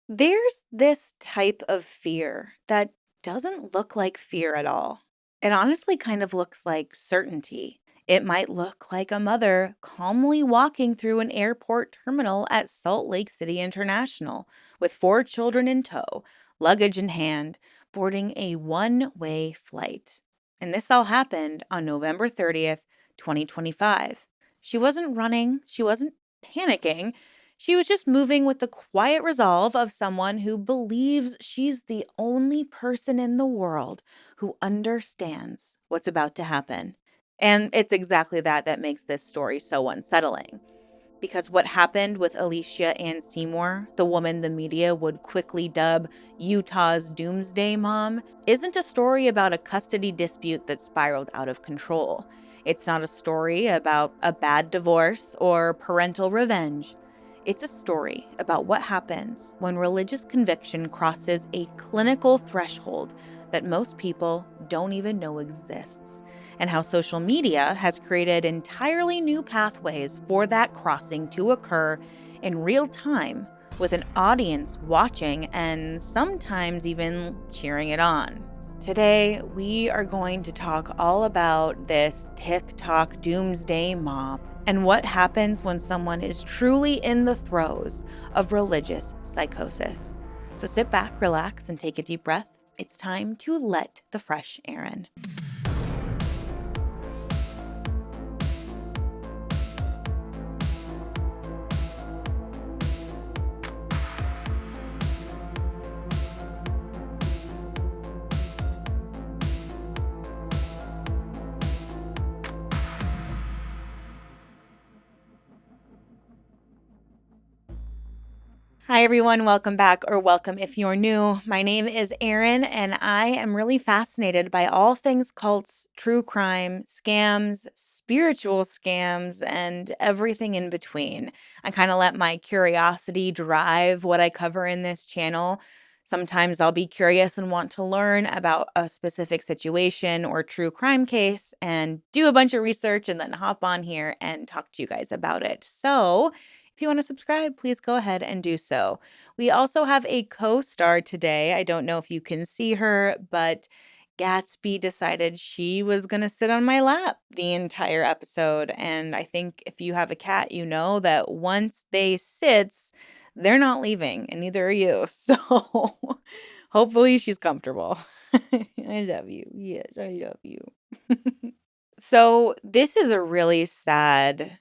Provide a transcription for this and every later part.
There's this type of fear that doesn't look like fear at all. It honestly kind of looks like certainty. It might look like a mother calmly walking through an airport terminal at Salt Lake City International with four children in tow, luggage in hand, boarding a one-way flight. And this all happened on November 30th, 2025. She wasn't running, she wasn't panicking. She was just moving with the quiet resolve of someone who believes she's the only person in the world who understands what's about to happen. And it's exactly that makes this story so unsettling. Because what happened with Elleshia Seymour, the woman the media would quickly dub Utah's Doomsday Mom, isn't a story about a custody dispute that spiraled out of control. It's not a story about a bad divorce or parental revenge. It's a story about what happens when religious conviction crosses a clinical threshold that most people don't even know exists, and how social media has created entirely new pathways for that crossing to occur in real time with an audience watching and sometimes even cheering it on. Today, we are going to talk all about this TikTok doomsday mob and what happens when someone is truly in the throes of religious psychosis. So sit back, relax, and take a deep breath. It's time to let the fresh air in. Hi, everyone. Welcome back, or welcome if you're new. My name is Erin, and I am really fascinated by all things cults, true crime, scams, spiritual scams, and everything in between. I kind of let my curiosity drive what I cover in this channel. Sometimes I'll be curious and want to learn about a specific situation or true crime case and do a bunch of research and then hop on here and talk to you guys about it. So, if you want to subscribe, please go ahead and do so. We also have a co-star today. I don't know if you can see her, but Gatsby decided she was going to sit on my lap the entire episode. And I think if you have a cat, you know that once they sits, they're not leaving, and neither are you. So hopefully she's comfortable. I love you. Yes, I love you. So, this is a really sad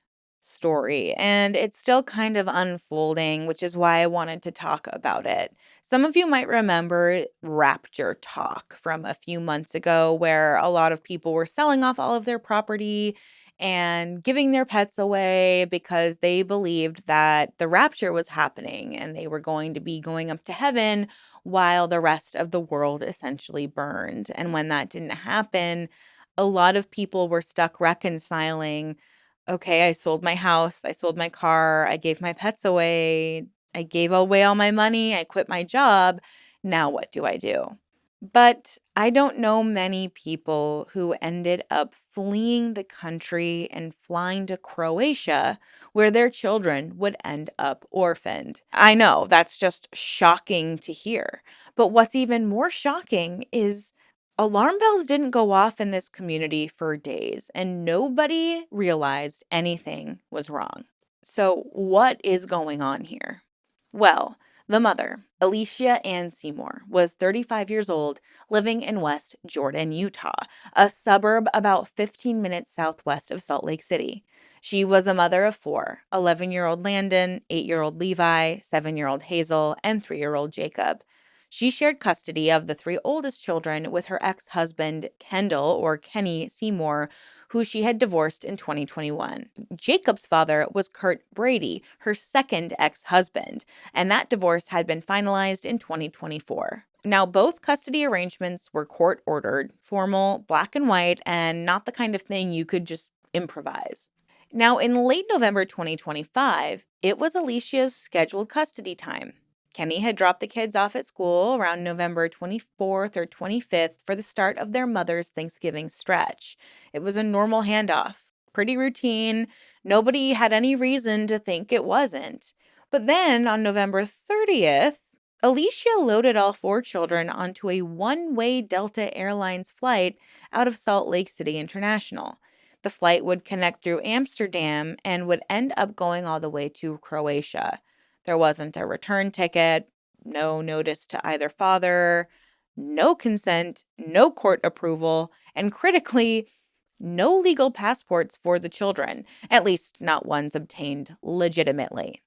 story, and it's still kind of unfolding, which is why I wanted to talk about it. Some of you might remember Rapture Talk from a few months ago, where a lot of people were selling off all of their property and giving their pets away because they believed that the rapture was happening and they were going to be going up to heaven while the rest of the world essentially burned. And when that didn't happen, a lot of people were stuck reconciling, okay, I sold my house, I sold my car, I gave my pets away, I gave away all my money, I quit my job. Now what do I do? But I don't know many people who ended up fleeing the country and flying to Croatia, where their children would end up orphaned. I know that's just shocking to hear. But what's even more shocking is alarm bells didn't go off in this community for days, and nobody realized anything was wrong. So, what is going on here? Well, the mother, Elleshia Seymour, was 35 years old, living in West Jordan, Utah, a suburb about 15 minutes southwest of Salt Lake City. She was a mother of four: 11-year-old Landon, 8-year-old Levi, 7-year-old Hazel, and 3-year-old Jacob. She shared custody of the three oldest children with her ex-husband, Kendall, or Kenny Seymour, who she had divorced in 2021. Jacob's father was Kurt Brady, her second ex-husband, and that divorce had been finalized in 2024. Now, both custody arrangements were court ordered, formal, black and white, and not the kind of thing you could just improvise. Now, in late November 2025, it was Alicia's scheduled custody time. Kenny had dropped the kids off at school around November 24th or 25th for the start of their mother's Thanksgiving stretch. It was a normal handoff, pretty routine. Nobody had any reason to think it wasn't. But then on November 30th, Elleshia loaded all four children onto a one-way Delta Airlines flight out of Salt Lake City International. The flight would connect through Amsterdam and would end up going all the way to Croatia. There wasn't a return ticket, no notice to either father, no consent, no court approval, and critically, no legal passports for the children, at least not ones obtained legitimately.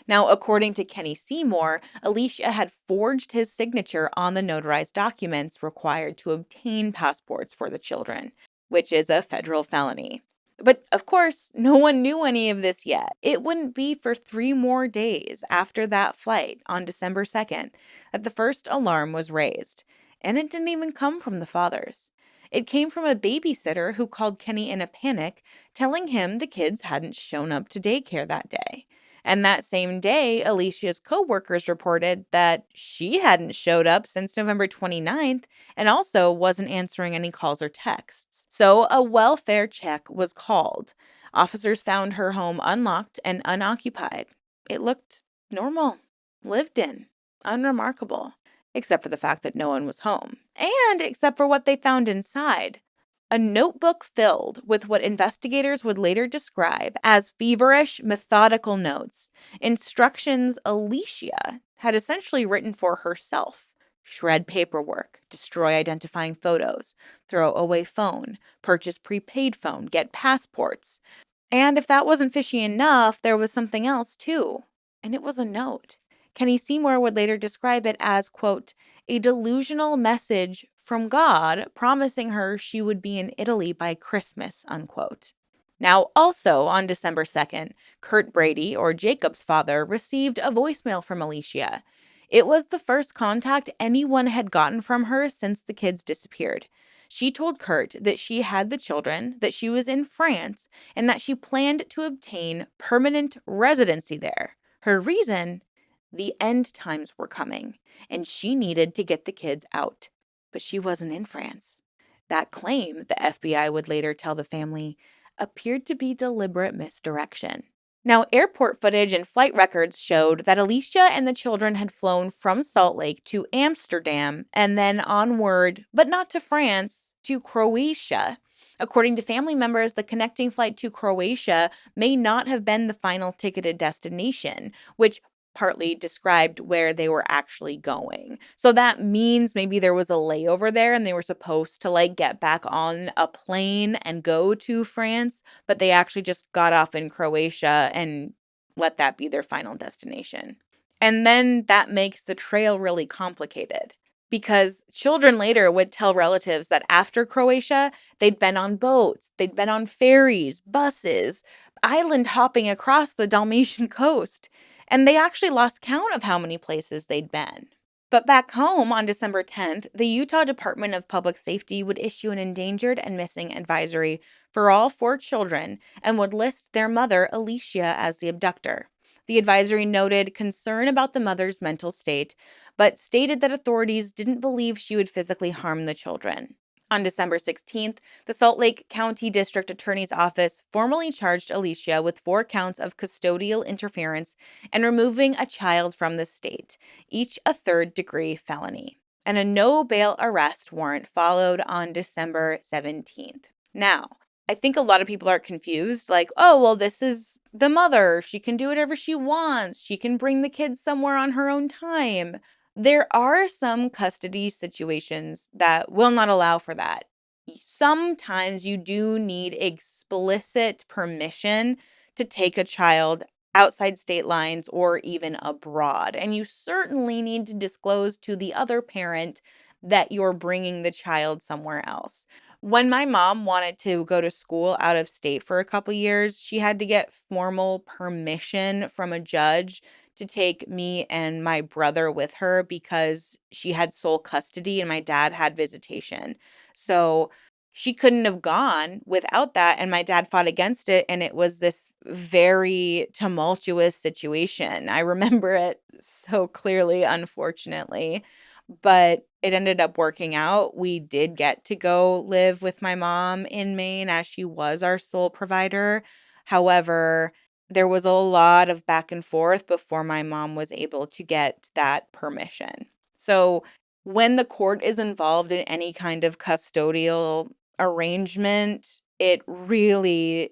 Now, according to Kenny Seymour, Elleshia had forged his signature on the notarized documents required to obtain passports for the children, which is a federal felony. But of course, no one knew any of this yet. It wouldn't be for 3 more days after that flight on December 2nd that the first alarm was raised. And it didn't even come from the fathers. It came from a babysitter who called Kenny in a panic, telling him the kids hadn't shown up to daycare that day. And that same day, Elleshia's coworkers reported that she hadn't showed up since November 29th and also wasn't answering any calls or texts. So a welfare check was called. Officers found her home unlocked and unoccupied. It looked normal, lived in, unremarkable, except for the fact that no one was home, and except for what they found inside. A notebook filled with what investigators would later describe as feverish, methodical notes, instructions Elleshia had essentially written for herself. Shred paperwork, destroy identifying photos, throw away phone, purchase prepaid phone, get passports. And if that wasn't fishy enough, there was something else too. And it was a note. Kenny Seymour would later describe it as, quote, a delusional message from God promising her she would be in Italy by Christmas, unquote. Now, also on December 2nd, Kurt Brady, or Jacob's father, received a voicemail from Elleshia. It was the first contact anyone had gotten from her since the kids disappeared. She told Kurt that she had the children, that she was in France, and that she planned to obtain permanent residency there. Her reason? The end times were coming, and she needed to get the kids out. But she wasn't in France. That claim, the FBI would later tell the family, appeared to be deliberate misdirection. Now, airport footage and flight records showed that Elleshia and the children had flown from Salt Lake to Amsterdam and then onward, but not to France, to Croatia. According to family members, the connecting flight to Croatia may not have been the final ticketed destination, which partly described where they were actually going. So that means maybe there was a layover there and they were supposed to get back on a plane and go to France, but they actually just got off in Croatia and let that be their final destination. And then that makes the trail really complicated because children later would tell relatives that after Croatia, they'd been on boats, they'd been on ferries, buses, island hopping across the Dalmatian coast. And they actually lost count of how many places they'd been. But back home on December 10th, the Utah Department of Public Safety would issue an endangered and missing advisory for all four children and would list their mother, Elleshia, as the abductor. The advisory noted concern about the mother's mental state, but stated that authorities didn't believe she would physically harm the children. On December 16th, the Salt Lake County District Attorney's Office formally charged Elleshia with 4 counts of custodial interference and removing a child from the state, each a third-degree felony. And a no-bail arrest warrant followed on December 17th. Now, I think a lot of people are confused, oh, well, this is the mother. She can do whatever she wants. She can bring the kids somewhere on her own time. There are some custody situations that will not allow for that. Sometimes you do need explicit permission to take a child outside state lines or even abroad. And you certainly need to disclose to the other parent that you're bringing the child somewhere else. When my mom wanted to go to school out of state for a couple years, she had to get formal permission from a judge to take me and my brother with her because she had sole custody and my dad had visitation. So she couldn't have gone without that. And my dad fought against it. And it was this very tumultuous situation. I remember it so clearly, unfortunately. But it ended up working out. We did get to go live with my mom in Maine as she was our sole provider. However, there was a lot of back and forth before my mom was able to get that permission. So, when the court is involved in any kind of custodial arrangement, the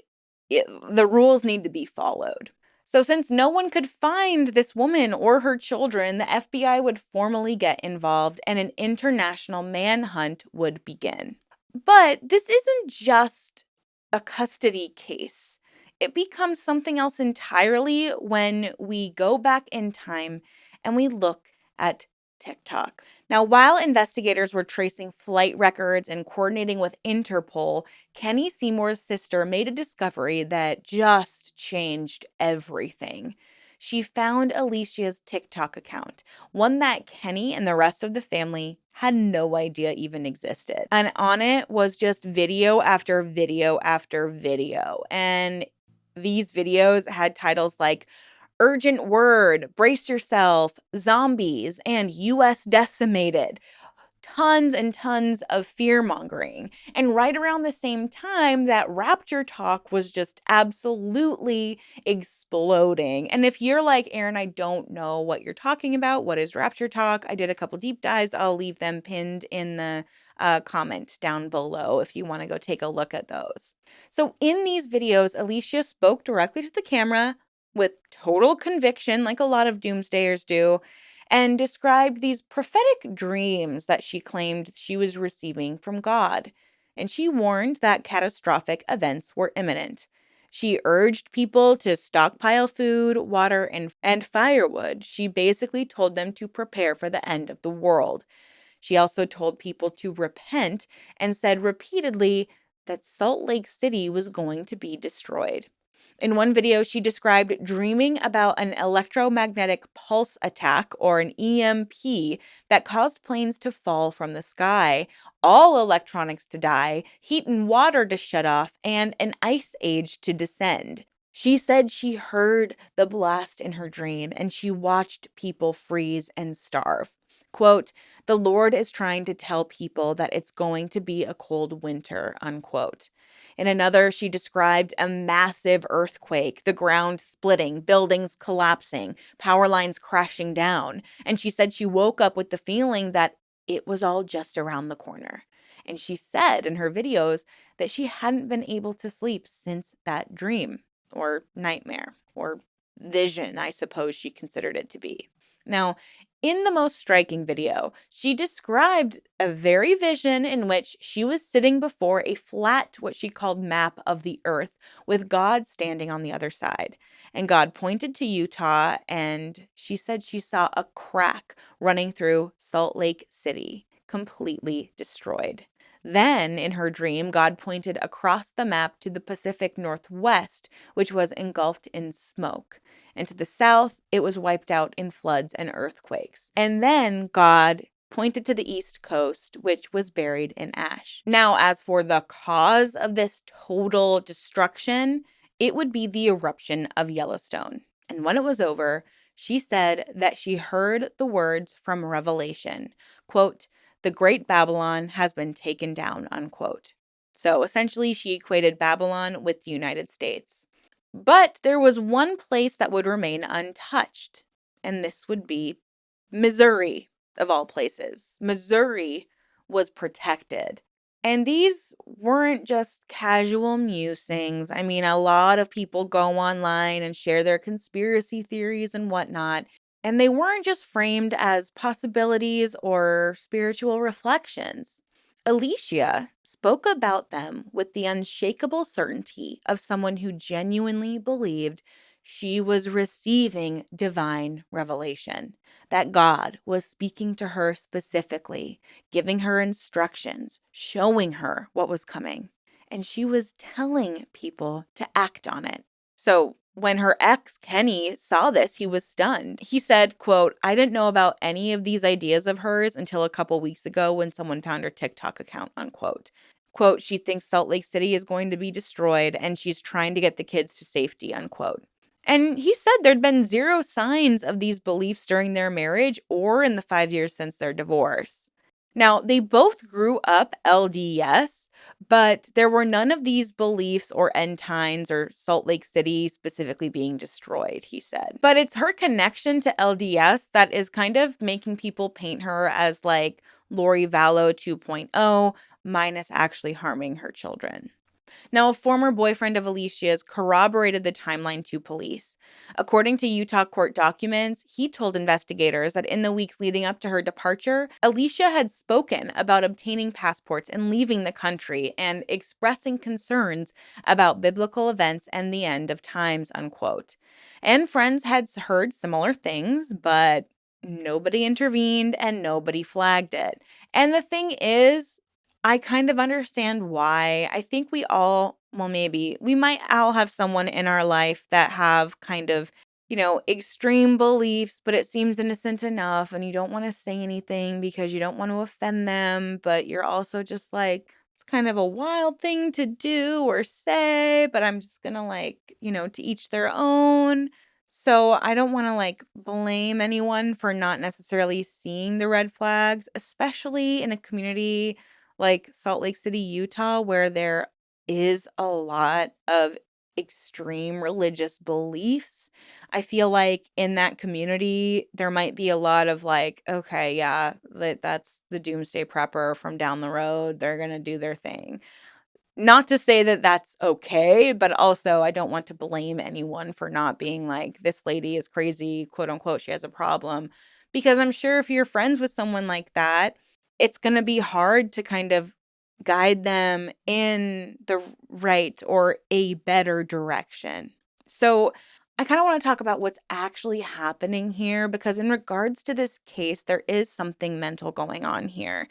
rules need to be followed. So, since no one could find this woman or her children, the FBI would formally get involved and an international manhunt would begin. But this isn't just a custody case. It becomes something else entirely when we go back in time and we look at TikTok. Now, while investigators were tracing flight records and coordinating with Interpol, Kenny Seymour's sister made a discovery that just changed everything. She found Alicia's TikTok account, one that Kenny and the rest of the family had no idea even existed. And on it was just video after video after video. And these videos had titles like Urgent Word, Brace Yourself, Zombies, and US Decimated. Tons and tons of fear mongering. And right around the same time, that rapture talk was just absolutely exploding. And if you're like, Aaron, I don't know what you're talking about, what is rapture talk? I did a couple deep dives. I'll leave them pinned in the comment down below if you want to go take a look at those. So in these videos, Elleshia spoke directly to the camera with total conviction, like a lot of doomsdayers do, and described these prophetic dreams that she claimed she was receiving from God. And she warned that catastrophic events were imminent. She urged people to stockpile food, water, and firewood. She basically told them to prepare for the end of the world. She also told people to repent and said repeatedly that Salt Lake City was going to be destroyed. In one video, she described dreaming about an electromagnetic pulse attack, or an EMP, that caused planes to fall from the sky, all electronics to die, heat and water to shut off, and an ice age to descend. She said she heard the blast in her dream and she watched people freeze and starve. Quote, "The Lord is trying to tell people that it's going to be a cold winter," unquote. In another, she described a massive earthquake, the ground splitting, buildings collapsing, power lines crashing down. And she said she woke up with the feeling that it was all just around the corner. And she said in her videos that she hadn't been able to sleep since that dream, or nightmare, or vision, I suppose she considered it to be. Now, in the most striking video, she described a very vision in which she was sitting before a flat, what she called map of the earth, with God standing on the other side. And God pointed to Utah, and she said she saw a crack running through Salt Lake City, completely destroyed. Then, in her dream, God pointed across the map to the Pacific Northwest, which was engulfed in smoke. And to the south, it was wiped out in floods and earthquakes. And then God pointed to the East Coast, which was buried in ash. Now, as for the cause of this total destruction, it would be the eruption of Yellowstone. And when it was over, she said that she heard the words from Revelation, quote, "The great Babylon has been taken down," unquote. So essentially, she equated Babylon with the United States. But there was one place that would remain untouched, and this would be Missouri, of all places. Missouri was protected. And these weren't just casual musings. I mean, a lot of people go online and share their conspiracy theories and whatnot. And they weren't just framed as possibilities or spiritual reflections. Elleshia spoke about them with the unshakable certainty of someone who genuinely believed she was receiving divine revelation, that God was speaking to her specifically, giving her instructions, showing her what was coming, and she was telling people to act on it. So when her ex, Kenny, saw this, he was stunned. He said, quote, "I didn't know about any of these ideas of hers until a couple weeks ago when someone found her TikTok account," unquote. Quote, "She thinks Salt Lake City is going to be destroyed and she's trying to get the kids to safety," unquote. And he said there'd been zero signs of these beliefs during their marriage or in the 5 years since their divorce. Now, they both grew up LDS, but there were none of these beliefs or end times or Salt Lake City specifically being destroyed, he said. But it's her connection to LDS that is kind of making people paint her as like Lori Vallow 2.0, minus actually harming her children. Now, a former boyfriend of Elleshia's corroborated the timeline to police. According to Utah court documents, he told investigators that in the weeks leading up to her departure, Elleshia had spoken about obtaining passports and leaving the country and expressing concerns about biblical events and the end of times, unquote. And friends had heard similar things, but nobody intervened and nobody flagged it. And the thing is, I kind of understand why. I think we all, well, maybe we might all have someone in our life that have kind of, extreme beliefs, but it seems innocent enough. And you don't want to say anything because you don't want to offend them. But you're also just like, it's kind of a wild thing to do or say, but I'm just going to to each their own. So I don't want to blame anyone for not necessarily seeing the red flags, especially in a community like Salt Lake City, Utah, where there is a lot of extreme religious beliefs. I feel like in that community, there might be a lot of okay, yeah, that's the Doomsday prepper from down the road. They're going to do their thing. Not to say that that's okay, but also I don't want to blame anyone for not being like, this lady is crazy, quote unquote, she has a problem. Because I'm sure if you're friends with someone like that, it's going to be hard to kind of guide them in the right or a better direction. So I kind of want to talk about what's actually happening here because in regards to this case, there is something mental going on here.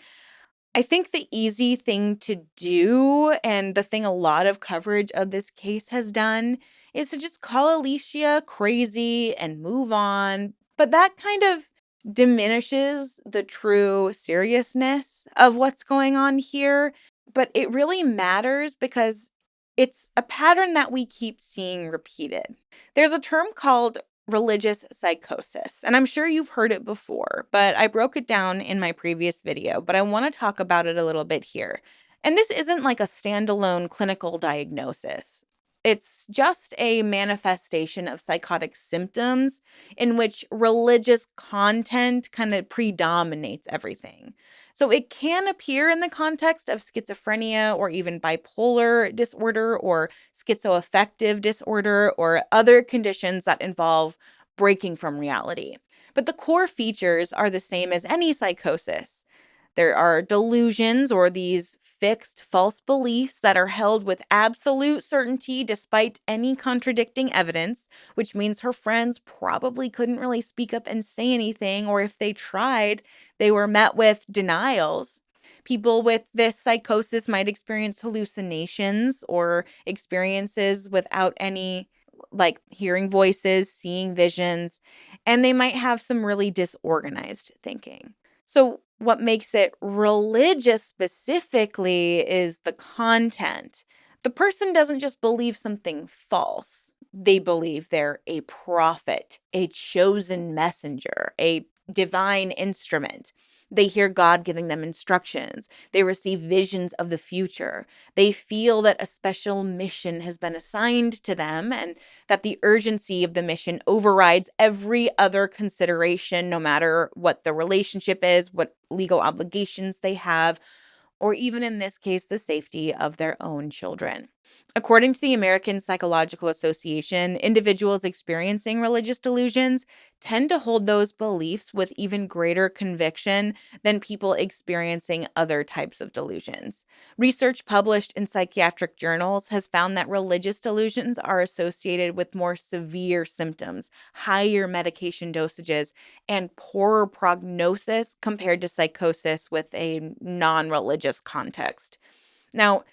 I think the easy thing to do, and the thing a lot of coverage of this case has done, is to just call Elleshia crazy and move on. But that kind of diminishes the true seriousness of what's going on here. But it really matters because it's a pattern that we keep seeing repeated. There's a term called religious psychosis. And I'm sure you've heard it before, but I broke it down in my previous video, but I want to talk about it a little bit here. And this isn't like a standalone clinical diagnosis. It's just a manifestation of psychotic symptoms in which religious content kind of predominates everything. So it can appear in the context of schizophrenia or even bipolar disorder or schizoaffective disorder or other conditions that involve breaking from reality. But the core features are the same as any psychosis. There are delusions or these fixed false beliefs that are held with absolute certainty despite any contradicting evidence, which means her friends probably couldn't really speak up and say anything, or if they tried, they were met with denials. People with this psychosis might experience hallucinations or experiences without any, like hearing voices, seeing visions, and they might have some really disorganized thinking. So, what makes it religious specifically is the content. The person doesn't just believe something false, they believe they're a prophet, a chosen messenger, a divine instrument. They hear God giving them instructions. They receive visions of the future. They feel that a special mission has been assigned to them and that the urgency of the mission overrides every other consideration, no matter what the relationship is, what legal obligations they have, or even in this case, the safety of their own children. According to the American Psychological Association, individuals experiencing religious delusions tend to hold those beliefs with even greater conviction than people experiencing other types of delusions. Research published in psychiatric journals has found that religious delusions are associated with more severe symptoms, higher medication dosages, and poorer prognosis compared to psychosis with a non-religious context. Now,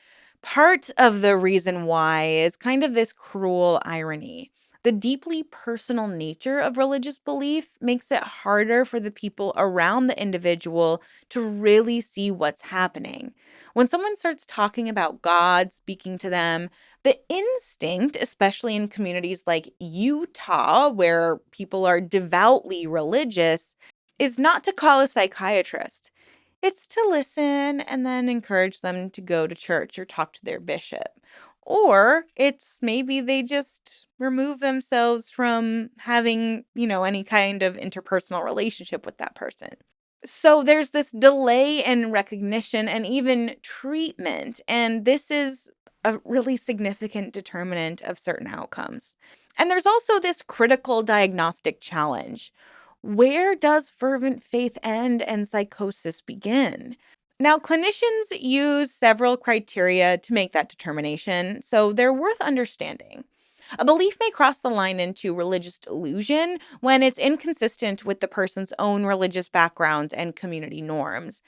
part of the reason why is kind of this cruel irony. The deeply personal nature of religious belief makes it harder for the people around the individual to really see what's happening. When someone starts talking about God speaking to them, the instinct, especially in communities like Utah, where people are devoutly religious, is not to call a psychiatrist. It's to listen and then encourage them to go to church or talk to their bishop. Or it's maybe they just remove themselves from having, any kind of interpersonal relationship with that person. So there's this delay in recognition and even treatment. And this is a really significant determinant of certain outcomes. And there's also this critical diagnostic challenge. Where does fervent faith end and psychosis begin? Now, clinicians use several criteria to make that determination, so they're worth understanding. A belief may cross the line into religious delusion when it's inconsistent with the person's own religious background and community norms,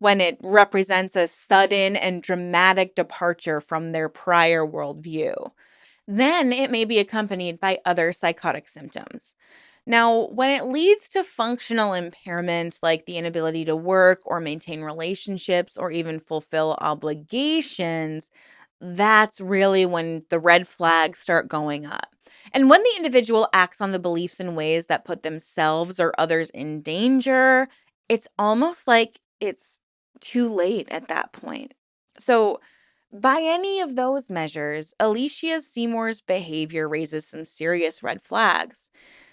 when it represents a sudden and dramatic departure from their prior worldview. Then it may be accompanied by other psychotic symptoms. Now, when it leads to functional impairment, like the inability to work or maintain relationships or even fulfill obligations, that's really when the red flags start going up. And when the individual acts on the beliefs in ways that put themselves or others in danger, it's almost like it's too late at that point. So, by any of those measures, Elleshia Seymour's behavior raises some serious red flags.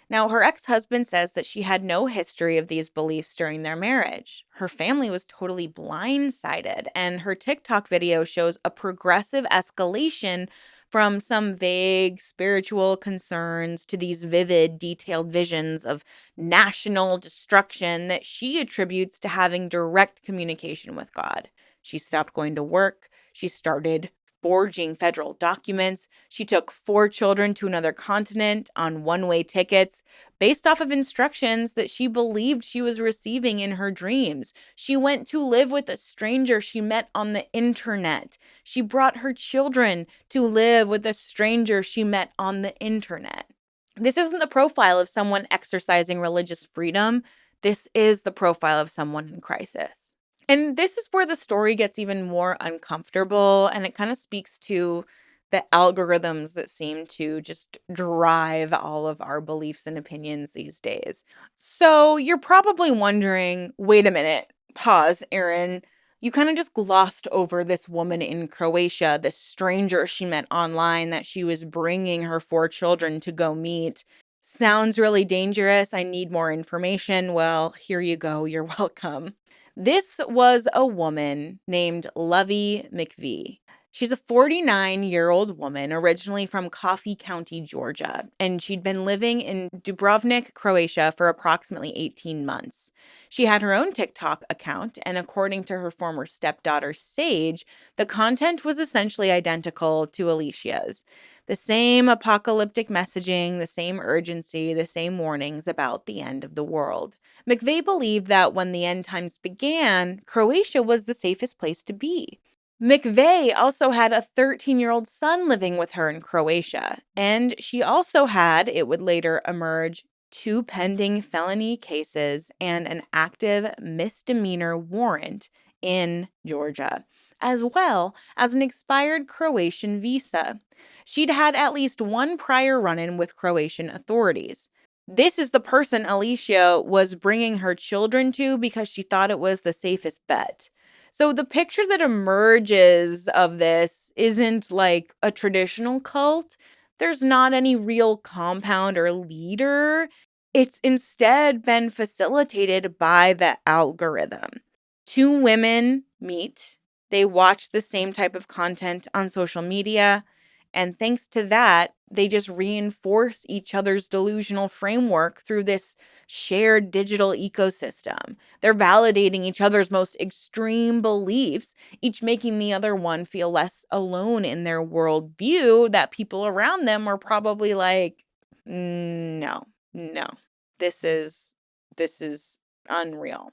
Now, her ex husband says that she had no history of these beliefs during their marriage. Her family was totally blindsided, and her TikTok video shows a progressive escalation from some vague spiritual concerns to these vivid, detailed visions of national destruction that she attributes to having direct communication with God. She stopped going to work. She started forging federal documents. She took 4 children to another continent on one-way tickets based off of instructions that she believed she was receiving in her dreams. She went to live with a stranger she met on the internet. She brought her children to live with a stranger she met on the internet. This isn't the profile of someone exercising religious freedom. This is the profile of someone in crisis. And this is where the story gets even more uncomfortable, and it kind of speaks to the algorithms that seem to just drive all of our beliefs and opinions these days. So you're probably wondering, wait a minute, pause, Erin. You kind of just glossed over this woman in Croatia, this stranger she met online that she was bringing her 4 children to go meet. Sounds really dangerous. I need more information. Well, here you go. You're welcome. This was a woman named Lovey McVie. She's a 49-year-old woman originally from Coffee County, Georgia, and she'd been living in Dubrovnik, Croatia for approximately 18 months. She had her own TikTok account, and according to her former stepdaughter, Sage, the content was essentially identical to Elleshia's. The same apocalyptic messaging, the same urgency, the same warnings about the end of the world. McVeigh believed that when the end times began, Croatia was the safest place to be. McVeigh also had a 13-year-old son living with her in Croatia, and she also had, it would later emerge, 2 pending felony cases and an active misdemeanor warrant in Georgia, as well as an expired Croatian visa. She'd had at least one prior run-in with Croatian authorities. This is the person Elleshia was bringing her children to because she thought it was the safest bet. So the picture that emerges of this isn't like a traditional cult. There's not any real compound or leader. It's instead been facilitated by the algorithm. 2 women meet. They watch the same type of content on social media. And thanks to that, they just reinforce each other's delusional framework through this shared digital ecosystem. They're validating each other's most extreme beliefs, each making the other one feel less alone in their worldview that people around them are probably like, no, no, this is unreal.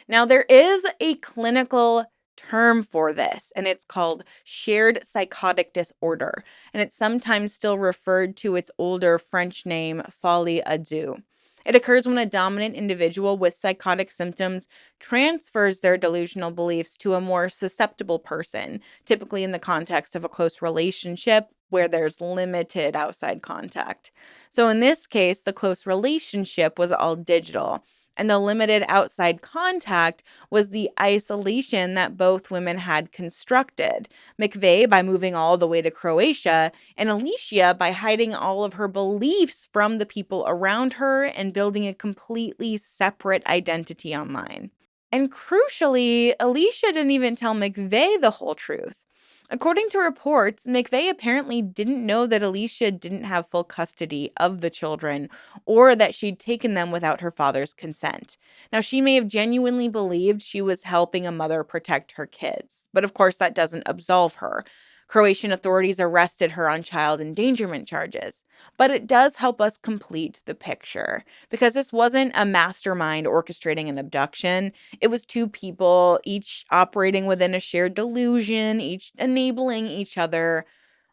Now, there is a clinical term for this, and it's called shared psychotic disorder, and it's sometimes still referred to its older French name, folie à deux. It occurs when a dominant individual with psychotic symptoms transfers their delusional beliefs to a more susceptible person, typically in the context of a close relationship where there's limited outside contact. So in this case, the close relationship was all digital. And the limited outside contact was the isolation that both women had constructed. McVeigh by moving all the way to Croatia, and Elleshia by hiding all of her beliefs from the people around her and building a completely separate identity online. And crucially, Elleshia didn't even tell McVeigh the whole truth. According to reports, McVeigh apparently didn't know that Elleshia didn't have full custody of the children or that she'd taken them without her father's consent. Now, she may have genuinely believed she was helping a mother protect her kids, but of course, that doesn't absolve her. Croatian authorities arrested her on child endangerment charges. But it does help us complete the picture because this wasn't a mastermind orchestrating an abduction. It was two people, each operating within a shared delusion, each enabling each other,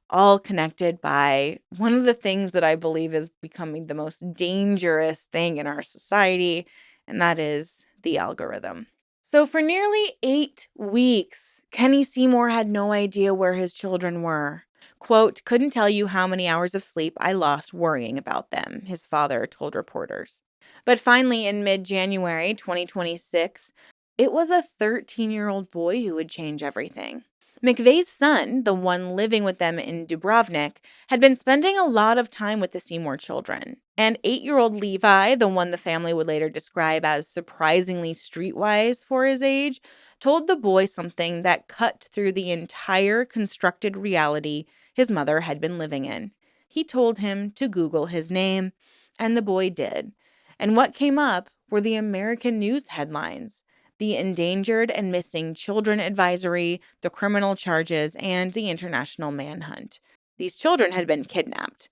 all connected by one of the things that I believe is becoming the most dangerous thing in our society, and that is the algorithm. So, for nearly 8 weeks, Kenny Seymour had no idea where his children were. Quote, couldn't tell you how many hours of sleep I lost worrying about them, his father told reporters. But finally, in mid January 2026, it was a 13-year-old boy who would change everything. McVeigh's son, the one living with them in Dubrovnik, had been spending a lot of time with the Seymour children. And 8-year-old Levi, the one the family would later describe as surprisingly streetwise for his age, told the boy something that cut through the entire constructed reality his mother had been living in. He told him to Google his name, and the boy did. And what came up were the American news headlines: the Endangered and Missing Children Advisory, the criminal charges, and the international manhunt. These children had been kidnapped.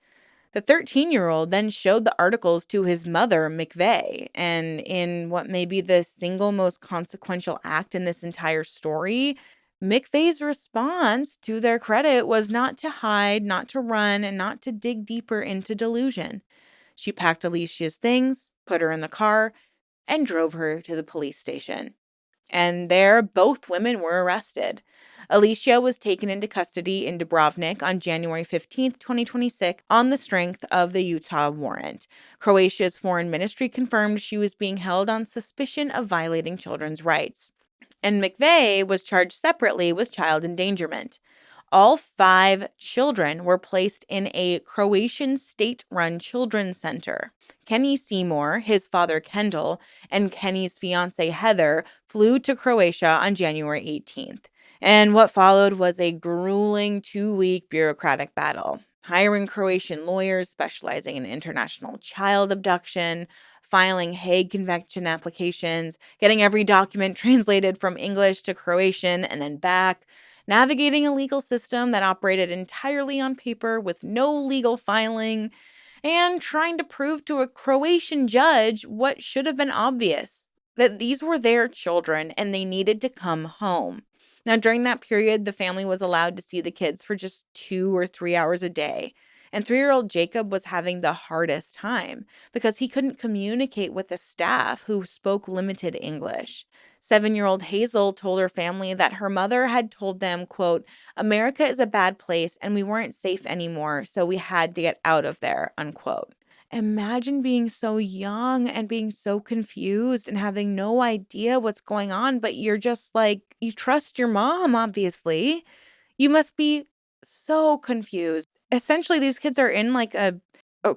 The 13-year-old then showed the articles to his mother, McVeigh, and in what may be the single most consequential act in this entire story, McVeigh's response, to their credit, was not to hide, not to run, and not to dig deeper into delusion. She packed Elleshia's things, put her in the car, and drove her to the police station. And there, both women were arrested. Elleshia was taken into custody in Dubrovnik on January 15th, 2026, on the strength of the Utah warrant. Croatia's foreign ministry confirmed she was being held on suspicion of violating children's rights. And McVeigh was charged separately with child endangerment. All 5 children were placed in a Croatian state-run children's center. Kenny Seymour, his father Kendall, and Kenny's fiancée Heather flew to Croatia on January 18th. And what followed was a grueling 2-week bureaucratic battle. Hiring Croatian lawyers specializing in international child abduction, filing Hague Convention applications, getting every document translated from English to Croatian and then back, navigating a legal system that operated entirely on paper with no legal filing, and trying to prove to a Croatian judge what should have been obvious: that these were their children and they needed to come home. Now, during that period, the family was allowed to see the kids for just 2 or 3 hours a day. And 3-year-old Jacob was having the hardest time because he couldn't communicate with the staff who spoke limited English. 7-year-old Hazel told her family that her mother had told them, quote, America is a bad place and we weren't safe anymore, so we had to get out of there, unquote. Imagine being so young and being so confused and having no idea what's going on, but you're just like, you trust your mom, obviously. You must be so confused. Essentially, these kids are in like a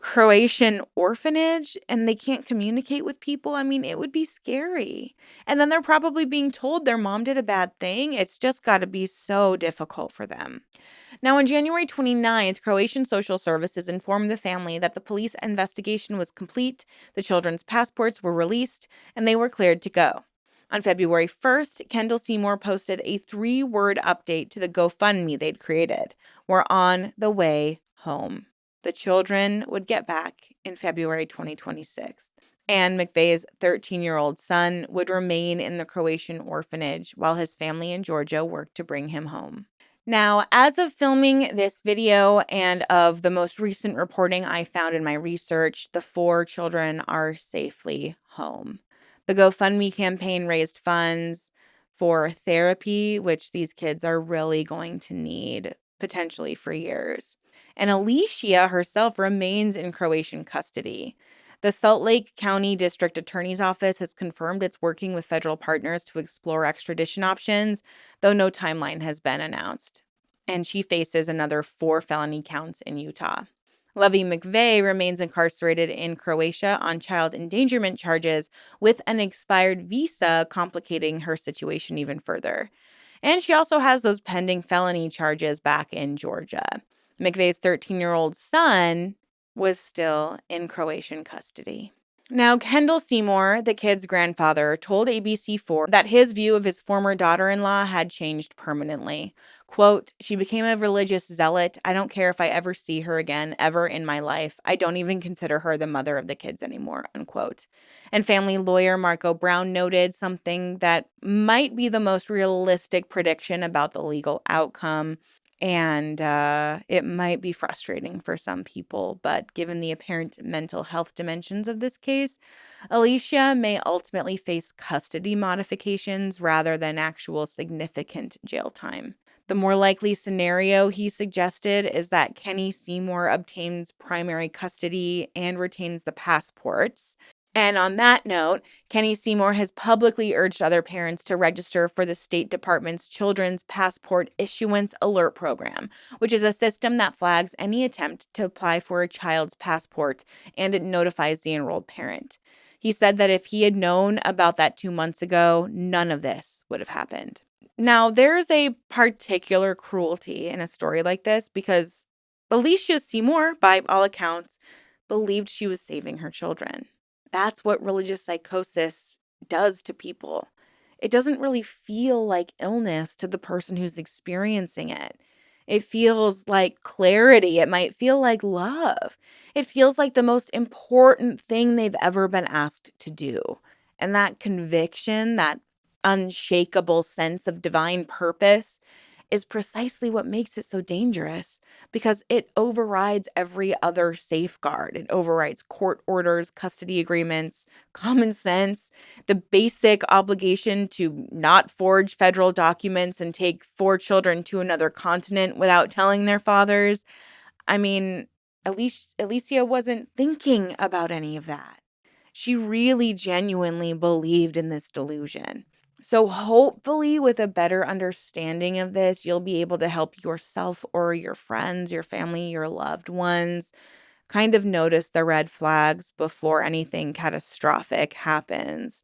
Croatian orphanage and they can't communicate with people. I mean, it would be scary. And then they're probably being told their mom did a bad thing. It's just got to be so difficult for them. Now, on January 29th, Croatian social services informed the family that the police investigation was complete, the children's passports were released, and they were cleared to go. On February 1st, Kendall Seymour posted a 3-word update to the GoFundMe they'd created. We're on the way home. The children would get back in February 2026. And McVeigh's 13-year-old son would remain in the Croatian orphanage while his family in Georgia worked to bring him home. Now, as of filming this video and of the most recent reporting I found in my research, the 4 children are safely home. The GoFundMe campaign raised funds for therapy, which these kids are really going to need, potentially for years. And Elleshia herself remains in Croatian custody. The Salt Lake County District Attorney's Office has confirmed it's working with federal partners to explore extradition options, though no timeline has been announced. And she faces another 4 felony counts in Utah. Lovey McVeigh remains incarcerated in Croatia on child endangerment charges, with an expired visa complicating her situation even further. And she also has those pending felony charges back in Georgia. McVeigh's 13-year-old son was still in Croatian custody. Now, Kendall Seymour, the kid's grandfather, told ABC4 that his view of his former daughter-in-law had changed permanently. Quote, "She became a religious zealot. I don't care if I ever see her again, ever in my life. I don't even consider her the mother of the kids anymore," unquote. And family lawyer Marco Brown noted something that might be the most realistic prediction about the legal outcome. And it might be frustrating for some people, but given the apparent mental health dimensions of this case, Elleshia may ultimately face custody modifications rather than actual significant jail time. The more likely scenario he suggested is that Kenny Seymour obtains primary custody and retains the passports. And on that note, Kenny Seymour has publicly urged other parents to register for the State Department's Children's Passport Issuance Alert Program, which is a system that flags any attempt to apply for a child's passport, and it notifies the enrolled parent. He said that if he had known about that 2 months ago, none of this would have happened. Now, there's a particular cruelty in a story like this because Elleshia Seymour, by all accounts, believed she was saving her children. That's what religious psychosis does to people. It doesn't really feel like illness to the person who's experiencing it. It feels like clarity. It might feel like love. It feels like the most important thing they've ever been asked to do. And that conviction, that unshakable sense of divine purpose, is precisely what makes it so dangerous because it overrides every other safeguard. It overrides court orders, custody agreements, common sense, the basic obligation to not forge federal documents and take 4 children to another continent without telling their fathers. I mean, Elleshia wasn't thinking about any of that. She really genuinely believed in this delusion. So hopefully with a better understanding of this, you'll be able to help yourself or your friends, your family, your loved ones kind of notice the red flags before anything catastrophic happens.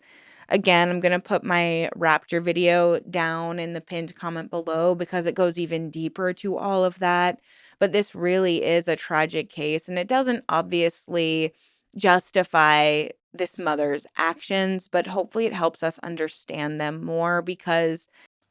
Again, I'm going to put my Rapture video down in the pinned comment below because it goes even deeper to all of that. But this really is a tragic case, and it doesn't obviously justify this mother's actions, but hopefully it helps us understand them more because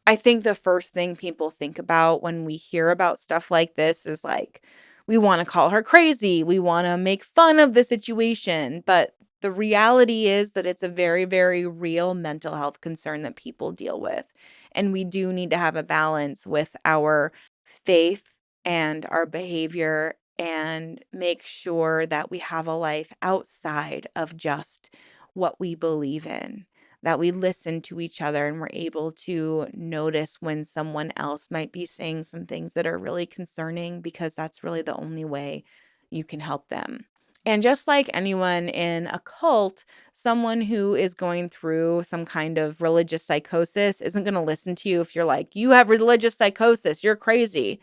I think the first thing people think about when we hear about stuff like this is like, we want to call her crazy. We want to make fun of the situation. But the reality is that it's a very, very real mental health concern that people deal with. And we do need to have a balance with our faith and our behavior and make sure that we have a life outside of just what we believe in, that we listen to each other and we're able to notice when someone else might be saying some things that are really concerning because that's really the only way you can help them. And just like anyone in a cult, someone who is going through some kind of religious psychosis isn't going to listen to you if you're like, you have religious psychosis, you're crazy.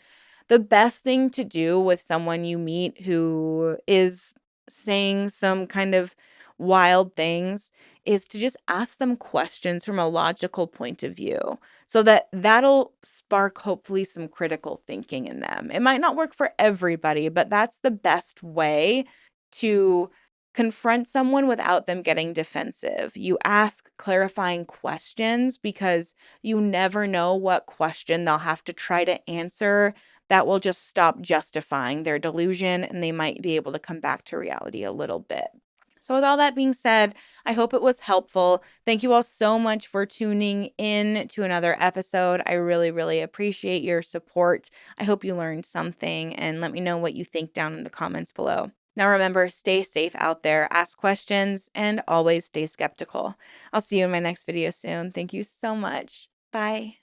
The best thing to do with someone you meet who is saying some kind of wild things is to just ask them questions from a logical point of view so that that'll spark hopefully some critical thinking in them. It might not work for everybody, but that's the best way to confront someone without them getting defensive. You ask clarifying questions because you never know what question they'll have to try to answer that will just stop justifying their delusion, and they might be able to come back to reality a little bit. So with all that being said, I hope it was helpful. Thank you all so much for tuning in to another episode. I really, really appreciate your support. I hope you learned something, and let me know what you think down in the comments below. Now remember, stay safe out there, ask questions, and always stay skeptical. I'll see you in my next video soon. Thank you so much. Bye.